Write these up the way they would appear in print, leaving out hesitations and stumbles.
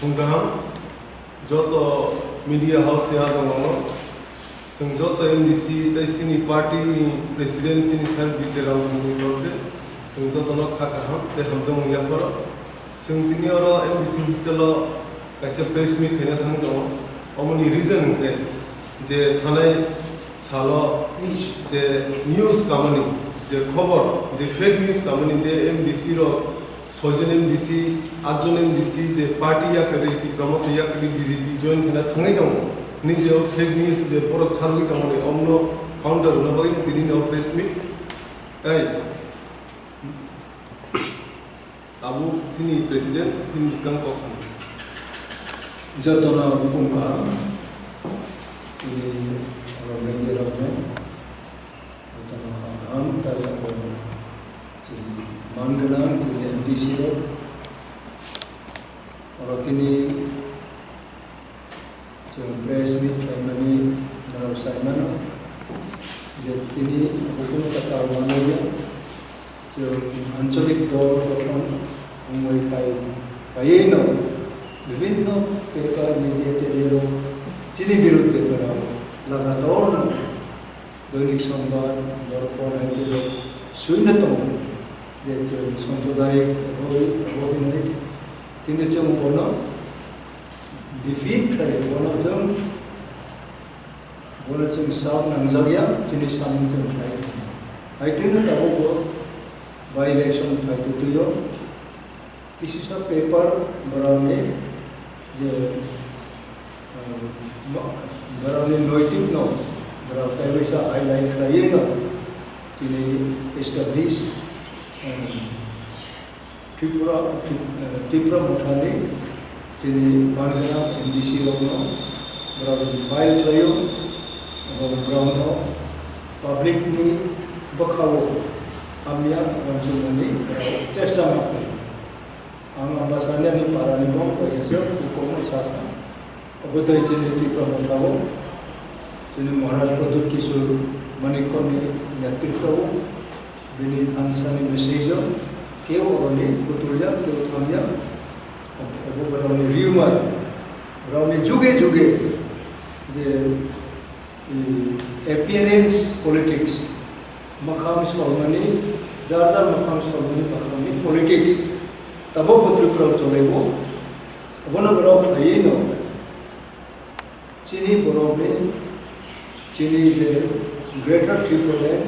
Hungaham, Joto Media House ya dong, seng Joto MDC, sini party presiden sini saya bicara ini loke, seng Joto nak kakaham, hamzam ya fora, seng tini orang MDC misal kaisa press meet kena thang dong, omoni reason ke, je thanai salo je news kamani, je khobor, je fake news kamani, je MDC ro सोजन MDC, आजन MDC जे party या करे ती प्रमुख या करे BJP join कना थंगे दं निजे फेक न्यूज जे परक सारगि दंने अमनो काउंटर न बगै तिनि न प्रेस मीट ऐ आबु सिनी प्रेसिडेंट सिनी स्कां कक्सन जतना हुकुमका ini orang menjelaskan tentang ham tanya manganan jadi MDC orang ini jom press meet kami dalam saya jadi ini hukum kata mana ya jom ancalik dor orang umai kai no विभिन्न paper media टेलीरो चीनी विरोध paper लगातार दैनिक संवाद दर्पण है शून्यतम जो सांप्रदायिक होने तीन जम बोला डिफीट करे बोला जम साफ नंजरिया चीनी सामने जम खाई आई तीन तबो को बाई इलेक्शन खाई तो यो किसी सा पेपर बनाने जे बराबर नैतिक न बराबर वैसा हाईलाइट कराइए न जिन्हें एस्टेब्लिश त्रिपुरा मुठाने जिन्हें मानगना MDC लोगों बराबर फाइल करायो और बराबर पब्लिक ने बखाओ आमिया वंशुमनी चेष्टा मारते ang ambasannya ni para nibong kaya hukum satu. Abutai cini tiga mutawo, cini Maharaj Pradut Kishore Manikon ni netrito, bini angsa ni mesejo, keo orang betulnya, keo thamnya, abu orang ni rumor, orang ni juga, je appearance politics, makam solmani, jardar makam solmani politics. तबो पुत्री प्रव चले वो अबना बराव खाई no चीनी बराव में चीनी जे greater ट्रिपलैंड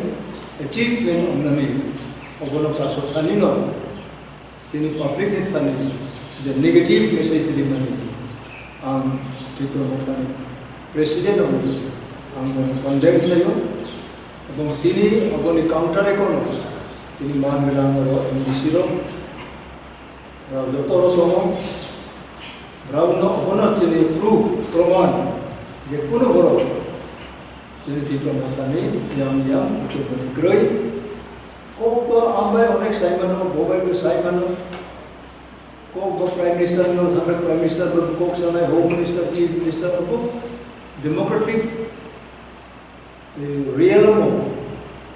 achievement उन्नति अबना पासो थानी नो चीनी पब्लिक ने थानी जे नेगेटिव मैसेज दिमानी आम ट्रिपलैंड प्रेसिडेंट होगी आम कंडेम किया अब तीनी अबनी काउंटर एकोनो तीनी मान मिलान रो MDC रो जोतो रोतोमो ब्राउनो अपना चीनी प्रूफ प्रमाण ये कुनो बरो चीनी टीपा मतानी याम तो ग्रही कोप आंबाय अनेक साइमनो मोबाइल में साइमनो कोप प्राइम मिनिस्टर नो सारे प्राइम मिनिस्टर कोप सनाय होम मिनिस्टर चीफ मिनिस्टर को डेमोक्रेटिक रियल मो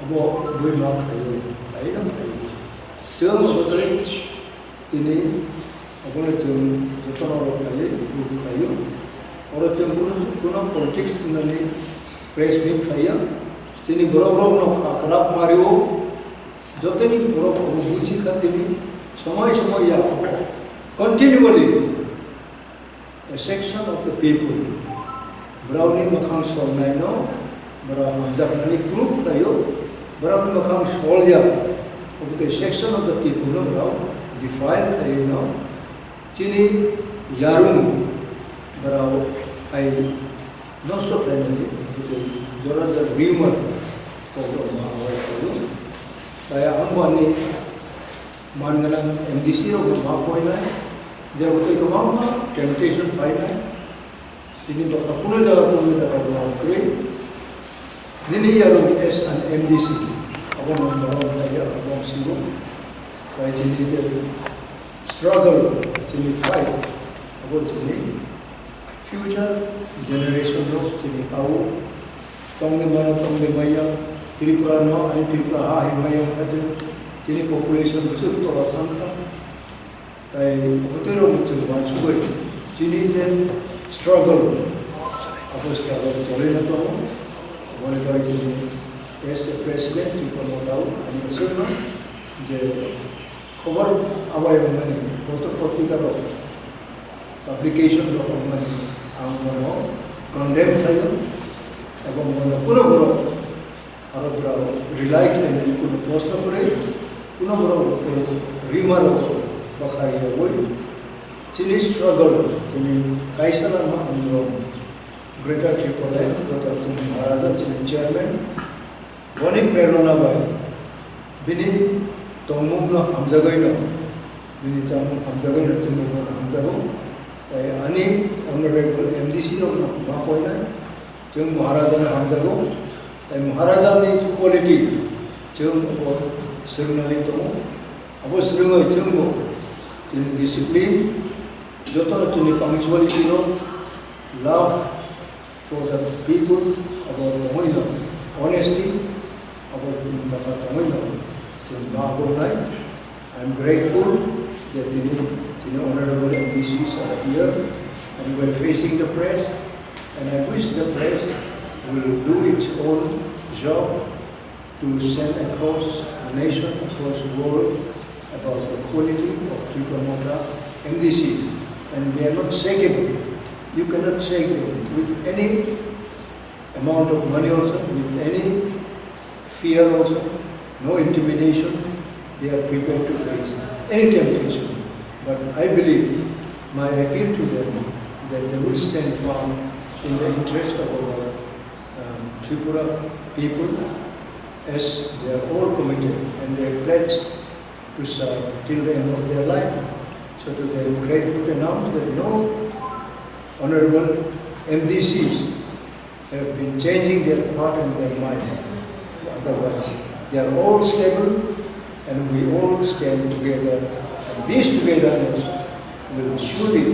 अब दुई मार्क है ना जब बतरे ini apalagi jatuh orang kaya, bukan kaya, orang cuma politik sebenarnya press meet kaya, sini berorong nak kerap mario, jatuh ni berorong buci kat ini, semua ya, continually a section of the people, berani makan soal naino, berani macam ni group kaya, berani makan soal ya, okay section of the people no berani define kaya no, cini yarum berau ay nosto planning itu joran jar rumor kalau mahawai itu kaya ambon ni manganan MDC ro berapa ini dia betul itu mama temptation paina cini dokter punya jalan berapa kiri ini yarum S and MDC apa nama dia abang singgung kaya cini struggle, cini fight, about cini future generation of cini tahu, tong de maya, Tripura no, ani Tripura ha himaya kaje, cini population besar tu orang kan, kaya betul orang macam macam Chinese struggle apa struggle jolin atau boleh kali ini as a president di pemotau ini maksudnya je cover awal yang mana foto politika lo publication lo mana anggono condemn saja এবং কোনো বড় আরো বড় rely করে কোনো প্রশ্ন করে কোনো বড় রিমার বাখারি ওই চিনি স্ট্রাগল চিনি কাইসালামা আমরা গ্রেটার ট্রিপল কত চিনি মহারাজা চিনি চেয়ারম্যান অনেক প্রেরণা পাই বিনি তমুমনো হামজাগাইনো বিনি চামু হামজাগাইনো চিনি হামজাগো তাই আনি অনারেবল এমডিসি নো মা কইনা जों महाराजानो हामजागौ महाराजानि क्वालिटी जों सोलोंनानै दङ आबो सोलोङो जोंबो जोंनि डिसिप्लिन जतन जोंनि पांक्चुअलिटी लाभ फर द पिपल आबो दङैनो अनेस्टि आबो माखा दङैनो जों मावनाय I am grateful that the honorable MPCs are here and we are facing the press. And I wish the press will do its own job to send across the nation, across the world, about the quality of Tripura MDC. And they are not shakeable. You cannot shake them with any amount of money also, with any fear also, no intimidation. They are prepared to face any temptation. But I believe my appeal to them that they will stand firm in the interest of our Tripura people, as they are all committed and they are pledged to serve till the end of their life. So today I am grateful to announce that no honorable MDCs have been changing their heart and their mind. Otherwise, they are all stable and we all stand together. And this togetherness will surely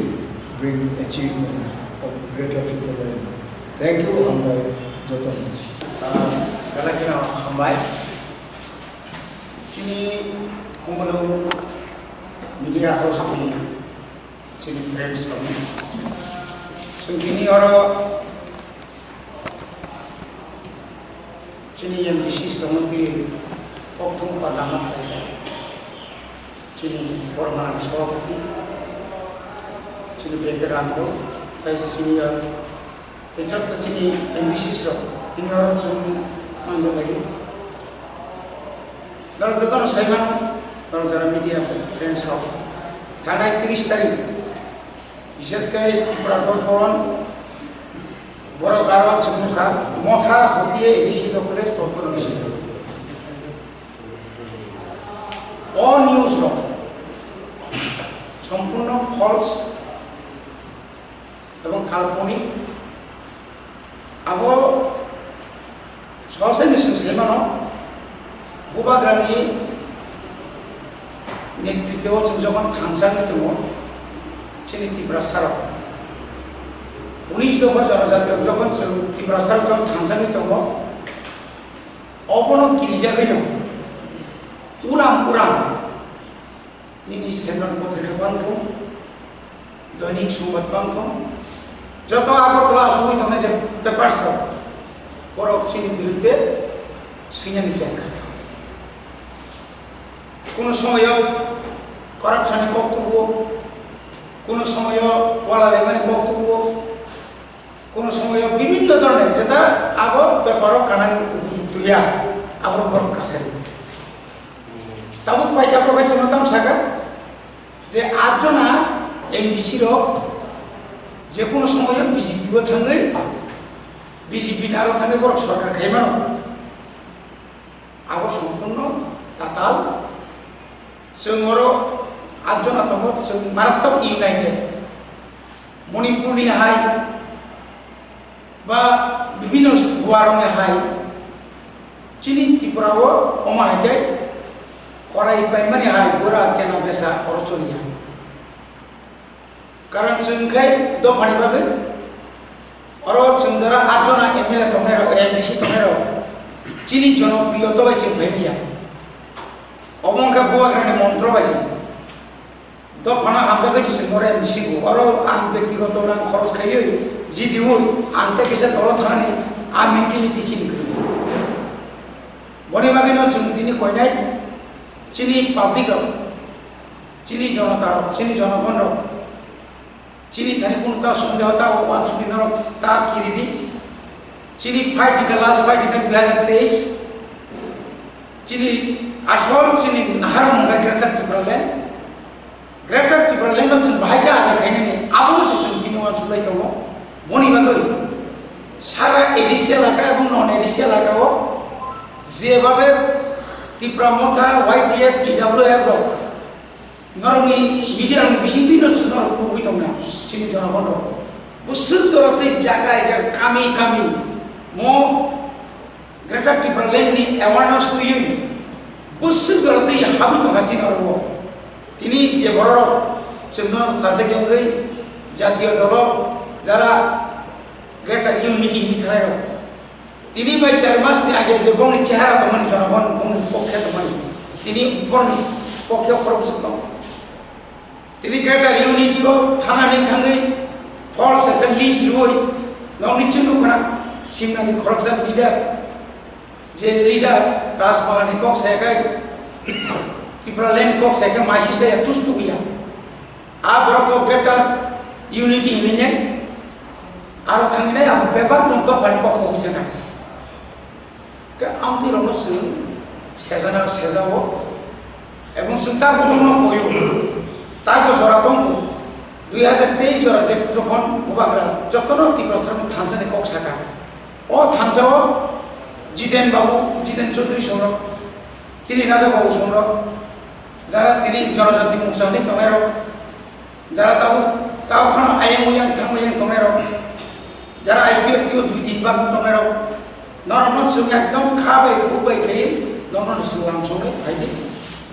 bring achievement of greater Tripura. Thank you, Hambai Joton. Kalau kita Hambai, kini kumpulan media house ini, kini friends kami, so kini orang, kini yang disis semuti, waktu pada masa, kini orang seperti, kini veteran ko. Senior, jod ta chini MDCs ro tinaro chung manja lagi dal jotono saiman dal jara media friends ro thanai 30 तारिख विशेष করে ত্রিপুরা দর্পণ বড় Garo চমুখা মখা হতিয়ে ADC দখলে তৎপর বেশি all news র সম্পূর্ণ false এবং কাল্পনিক আবো সহসেনি সেমানো বুবাগ্রানি নেতৃত্বে যখন থানসানি দङ চিনি ত্রিপুরা সারা 19 দফা জনজাতি যখন ত্রিপুরা সারা যখন থানসানি দङ অবন গিরিজাগৈন উরাম নিনি সেনন পত্রিকা বান্ধব দৈনিক সংবাদ বান্ধব যত আগরতলা অসুবিধা হয় যে পেপার সব বড় চিনির বিরুদ্ধে স্পিনানি জায়গা কোনো সময় করাপশনে বক্তব্য কোনো সময় ওয়ালালেমানি বক্তব্য কোনো সময় বিভিন্ন ধরনের যেটা আগর পেপারও কানানি উপযুক্ত হইয়া আগর বড় কাছে তাবৎ পাইতা প্রভাইছিলাম সাগা যে 8 জনা এমবিসির যে কোনো সময় বিজেপিও থাকে বিজেপি আরো থাকে বড় সরকার খাইমানো আবার সম্পূর্ণ তাতাল जोंरो 8 जना दङ जों मारात्मक इउनाइटेड मणिपुरनि हाय बा विभिन्न गुवारनि हाय चिनि त्रिपुराव अमाहाय कराई पाइमानि हाय गोरा केना बेसा अरचनिया कारण जोंखाय दफानि बागै अरो जों जरा 8 जना एमएलए दंनाय एमबिसि दंनाय चिनि जनप्रियता बाय जों भाइमिया अमंका बुवाग्रानि मन्त्र बायजि Dopana hamka ke chise more MDC ko oro ang ব্যক্তিগত orang খরচ খাইয়ে জি দিউ আনতে কিসে দল থানানি আমি কি দিছিনি বনি বাকি ন তিনি কইনাই চিনি পাবলিক র চিনি জনতা চিনি জনগণ র চিনি থানি কোনটা সন্দেহতা ও আচুকিন তা কিরিদি চিনি ফাইট ইকা লাস্ট ফাইট ইকা 2023 চিনি আসল চিনি নাহার মুঙ্গা গ্রেটার ত্রিপুরাল্যান্ড গ্রেটার ত্রিপুরাল্যান্ড হচ্ছে ভাইকা আগে খাইনি আবু সিস্টেম চিনি অঞ্চলাই তো বনি বাকি সারা এডিসি এলাকা এবং নন এডিসি এলাকাও যেভাবে ত্রিপুরা মথা YTF TWF নরনি মিডিয়ার বেশি দিন হচ্ছে নর কইতাম না চিনি জনগণ বুসুল জরতে জায়গায় যা কামি কামি মো গ্রেটার ত্রিপুরাল্যান্ড নি অ্যাওয়ারনেস তুই বুসুল জরতে হাবু তো গাছি নরব তিনি যে বড় চিহ্ন শাসক গই জাতীয় দল যারা গ্রেটার ইউনিটি হিথায় তিনি ভাই 4 মাস আগে যে বনি চেহারা তোমার জনগণ পক্ষে তোমার তিনি বনি পক্ষে খরচ তিনি গ্রেটার ইউনিটিও থানা নি থাঙ্গই ফলস একটা লিস্ট রই ননি চিহ্ন খনা সিমনানি খরচা লিডার যে লিডার রাজমালানি কক সাইকাই ত্রিপুরাল্যান্ড কক সাইকাই মাইসি সাই তুষ্টু গিয়া আ বড় গ্রেটার ইউনিটি হিনে আর থাঙ্গিনাই আম ব্যাপার মত পারি কক কইছে না কে আমতি রমস সেজানা সেজাও এবং চিন্তা করুন কইও তাকে জরা দম 2023 জরা যে যখন মুবাগরা যতন ত্রিপুরা সার থানসানে কক সাকা ও থানসাও জিতেন বাবু জিতেন চৌধুরী সৌরভ চিনি রাধা বাবু সৌরভ যারা তিনি জনজাতি মুসাদি তনের যারা তাও খানা আইএম উইয়াং থাঙ্গিয়াং তনের যারা IPF টিও 2-3 বার তনের নরম সুং একদম খাবে খুবই খেয়ে নরম সুলাম সঙ্গে খাইতে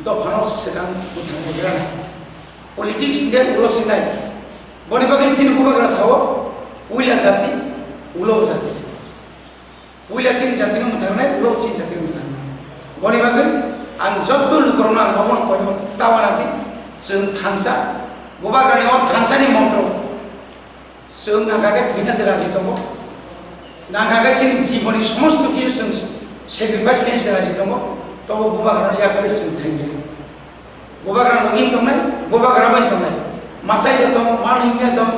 দফানো সেখান কোথাও গেরা পলিটিক্স কে উলো সিনাই বনি বাকি চিনি বুবাগরা সাও উইলা জাতি উলো জাতি উইলা চিনি জাতি নো মথানে উলো চিনি জাতি নো মথানে বনি বাকি আং যত লুকরনা ভবন কইব তাওয়ানাতি जों थानसा बुबागानि अ थानसानि मन्त्र जों नागागे थैनासो राजि दङ नागागे जोंनि जीवननि समस्त किछु जों सेक्रिफाइस खालामनो राजि दङ तब बुबागानि याकरे जों थांगोन बुबागानि नगिन दंनाय बुबागानि दंनाय मासाय दं मानिङे दं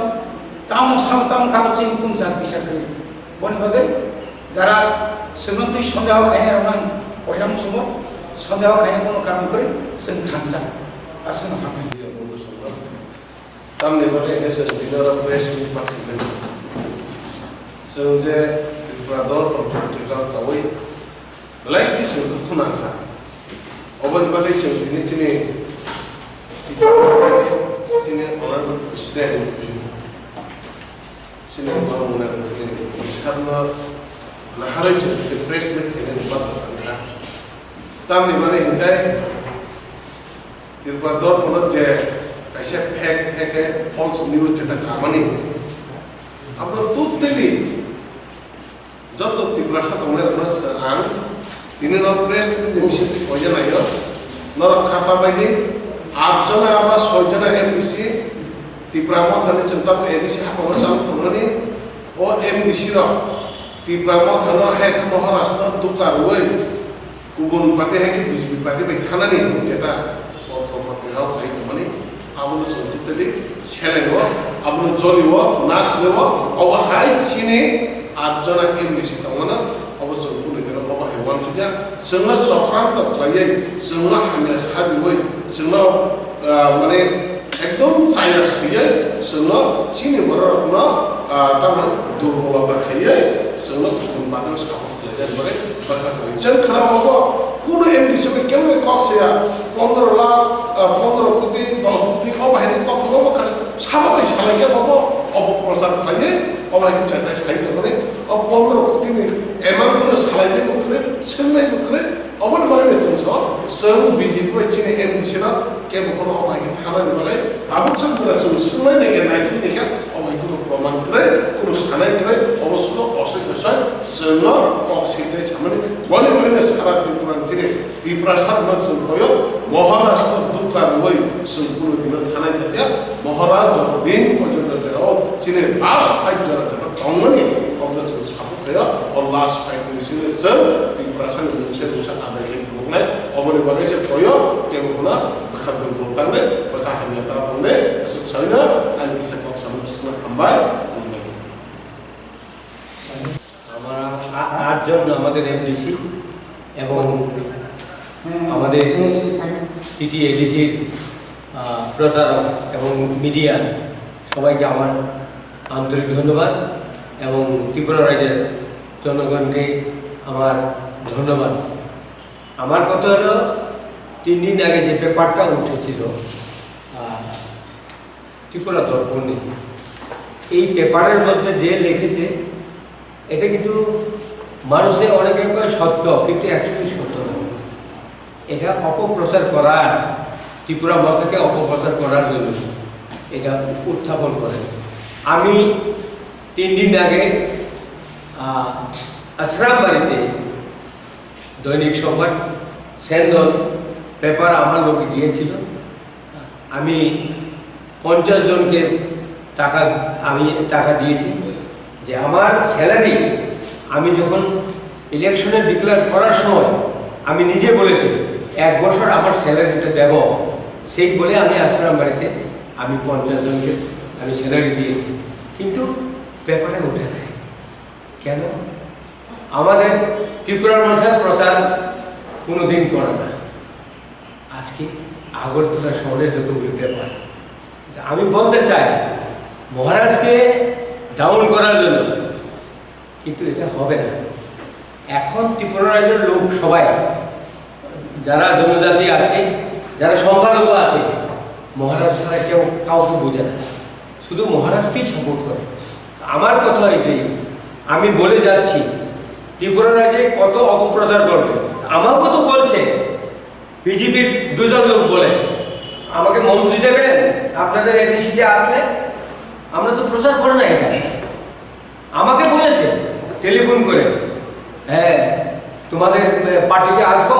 ताम सावताम काबचिन कुन जात बिचार करे बनि बागे যারা सुनतै सन्देह खायने रनां कयलाम सुमो सन्देह खायने कोनो कारण करे जों थानसा आसन हामो तामने बागे एसे दिनरा प्रेस मिट पाखिन जों जे त्रिपुरादर प्रटिका कावै लाइक जों खुनाखा अबन बागे जों दिनै दिनै दिनै अनार प्रेसिडेन्ट दिनै बावना दिनै बिसारनो लाहारै जों प्रेस मिट खायने बाथ्रा तामने बागे हिंदाय त्रिपुरादर पन जे ऐसे फेक फॉल्स न्यूज जेटा खामानि आपलो टोटली जब तो त्रिपुरा सा तंगले रना आं दिनै न प्रेस मिट मिसिन कयजा नायो नर खाता बायदि 8 जना आबा 6 जना एमडीसी त्रिपुरा मथानि चिंता एडीसी हापनो साम तंगनि ओ एमडीसी र त्रिपुरा मथानो हेक महाराष्ट्र दुकार वय गुबुन पाते हेक बिजेपि पाते बाय थानानि जेटा पत्र पत्रिका खाइतो माने आबुनो सन्थुतलि सेलेगो आबुनो जलिवो नासलेवो अबहाय सिनि 8 जना एमडीसी तंगना अबसो पुलिदेर अबहाय वान सुजा जोंना चक्रान्त खालायै जोंना हामिया सादिवै जोंना माने एकदम चाइना सियै जोंना सिनि बररनो तामा दुर्बलता खायै जोंना गुबुन बादो सापोर्ट खालायै माने बाखा जों खालामो কোনো এমডিসি কে কেমনে কক্সিয়া 15 লাখ 15 কোটি 10 কোটি অবাহিনী কখনো কাছে সামনে সালাইকে বাবা অপপ্রচার খাইয়ে অবাহিনী চাইতে সাইতে করে 15 কোটি নি এমন করে সালাইতে করে সেমনে করে অবন বাহিনী চলছ সব বিজেপি চিনে এমডিসি না কে কোনো অবাহিনী থানা দিবালে আবশ্যক করে শুনে নেগে নাইটি দেখে অবাহিনী প্রমাণ করে কোনো সালাই করে অবশ্য অসুখ বিষয় জন্য কক্সিতে সামনে বলে বলে সারা ত্রিপুরা চিনে त्रिपुरा सार मानसिन भयो মহারাষ্ট্র দুঃখার বই সম্পূর্ণ দিন থানায় থাকে মহারাজ যতদিন পর্যন্ত দেখাও চীনের লাস্ট ফাইট যারা যেটা কমনি অপারেশন সাপোর্ট হয়ে ও লাস্ট ফাইট মিশনের স্যার ত্রিপুরাসান মিশন মিশন আদায় করে বুকলাই অবনি বাগে সে কয়ো কেবল খাদ্য বুকানে বাকা হামিয়াতা বলে সুসাইনা আই সে কক সামনে হামবাই আমরা 8 জন আমাদের এমডিসি এবং আমাদের টিটি এডিসির প্রচারক এবং মিডিয়া সবাইকে আমার আন্তরিক ধন্যবাদ এবং ত্রিপুরা রাজ্যের জনগণকে আমার ধন্যবাদ। আমার কথা হলো 3 দিন আগে যে পেপারটা উঠেছিল ত্রিপুরা দর্পণে, এই পেপারের মধ্যে যে লিখেছে এটা কিন্তু মানুষে অনেকে কয় সত্য, কিন্তু অ্যাকচুয়ালি সত্য না। এটা অপপ্রচার করার, ত্রিপুরা ভাষাকে অপপ্রচার করার জন্য এটা উত্থাপন করে। আমি 3 দিন আগে আশ্রাম বাড়িতে দৈনিক সংবাদ সেন্দল পেপার আমার লোকে দিয়েছিল। আমি 50 জনকে টাকা দিয়েছি যে আমার স্যালারি আমি যখন ইলেকশনে ডিক্লেয়ার করার সময় আমি নিজে বলেছি 1 বছর আমার স্যালারিটা দেব, সেই বলে আমি আশ্রাম বাড়িতে আমি 50 জনকে আমি স্যালারি দিয়েছি, কিন্তু পেপারে ওঠে নাই কেন? আমাদের ত্রিপুরার ভাষার প্রচার কোনোদিন করে না। আজকে আগরতলা শহরে যতগুলি পেপার, আমি বলতে চাই মহারাজকে ডাউন করার জন্য, কিন্তু এটা হবে না। এখন ত্রিপুরা রাজ্যের লোক সবাই যারা জনজাতি আছে, যারা সংখ্যালঘু আছে, মহারাজ ছাড়া কেউ কাউকে বোঝে না, শুধু মহারাজকেই সাপোর্ট করে। আমার কথা এটাই, আমি বলে যাচ্ছি ত্রিপুরা রাজ্যে কত অপপ্রচার করবে। আমাকেও তো বলছে বিজেপির 2 জন লোক বলে আমাকে মন্ত্রী দেবেন আপনাদের এডিসিতে আসলে, আমরা তো প্রচার করে না। এটা আমাকে বলেছে টেলিফোন করে, হ্যাঁ তোমাদের পার্টিতে আসবো,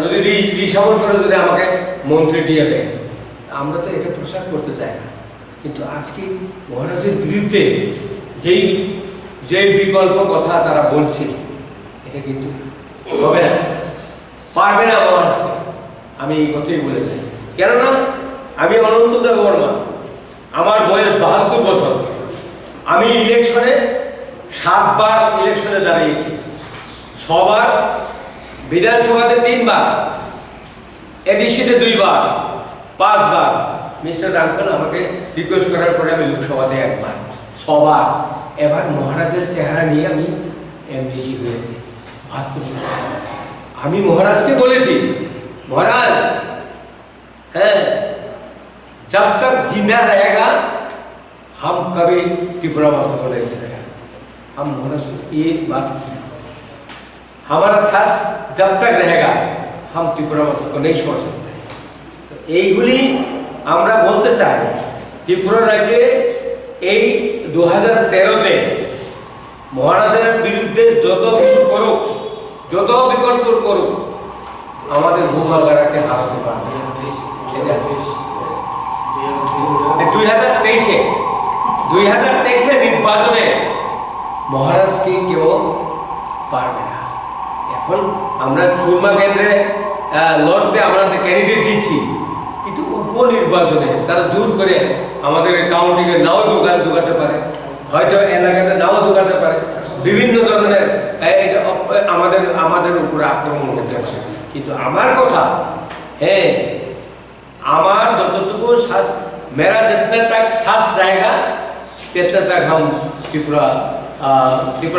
যদি রিসাবন করে যদি আমাকে মন্ত্রী দিয়ে দেয়। আমরা তো এটা প্রচার করতে চাই না, কিন্তু আজকে মহারাজের বিরুদ্ধে যেই বিকল্প কথা তারা বলছে এটা কিন্তু হবে না, পারবে না মহারাজকে। আমি এই কথাই বলে যাই, কেননা আমি অনন্ত দেব বর্মা, আমার বয়স 72 বছর। আমি ইলেকশনে 7 বার ইলেকশনে দাঁড়িয়েছি, 6 বার, বিধানসভাতে 3 বার, এডিসিতে 2 বার, 5 বার। মিস্টার ডানকান আমাকে রিকোয়েস্ট করার পরে আমি লোকসভাতে 1 বার, 6 বার। এবার মহারাজের চেহারা নিয়ে আমি এমডিসি হয়েছি 72 বছর। আমি মহারাজকে বলেছি, মহারাজ হ্যাঁ जब तक जिंदा रहेगा हम कभी त्रिपुरा भाषा को नहीं चलेगा। हम महाराज एक बात की, हमारा सास जब तक रहेगा हम त्रिपुरा भाषा को नहीं छोड़ सकते। এইগুলি আমরা বলতে চাই ত্রিপুরা রাজ্যে এই 2013-তে মহারাজের বিরুদ্ধে যত কিছু করুক, যত বিকল্প করুক, আমাদের ভূভাগারাকে হারাতে পারবে। 2023 নির্বাচনে মহারাজকে কেউ পারবে না। এখন আমরা সুরমা কেন্দ্রে লড়তে আমরা ক্যান্ডিডেট দিচ্ছি, কিন্তু উপনির্বাচনে তারা জোর করে আমাদের কাউন্টিংয়ে নাও ঢুকাতে পারে, হয়তো এলাকাতে নাও ঢুকাতে পারে, বিভিন্ন ধরনের আমাদের উপরে আক্রমণ করতে আসে। কিন্তু আমার কথা, হ্যাঁ আমার যতটুকু मेरा जितने तक सांस रहेगा तितने तक हम त्रिपुरा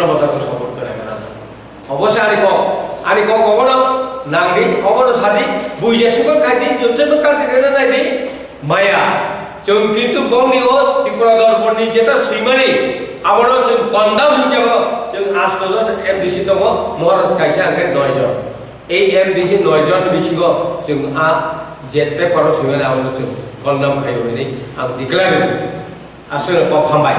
भाषा को सपोर्ट करेंगे। अवश्य आनी कखनो नांगली कखनो सादी बुझेसेबो खाइदि जोसेबो काटिदेना नाइदि माया जों किन्तु गावनिओ त्रिपुरा दर्पणनि जेटा सैमानि आबारो जों कन्दाम हिसाबै जों 8 जन एमडिसि दङ, महाराज काइसा आंखे 9 जन। এই এমডিসি 9 জন बिसिगो जों जेते पारो सैमानि आबारो जों कन्दाम खाइबो नै आं डिक्लेयार आसो हामबाय।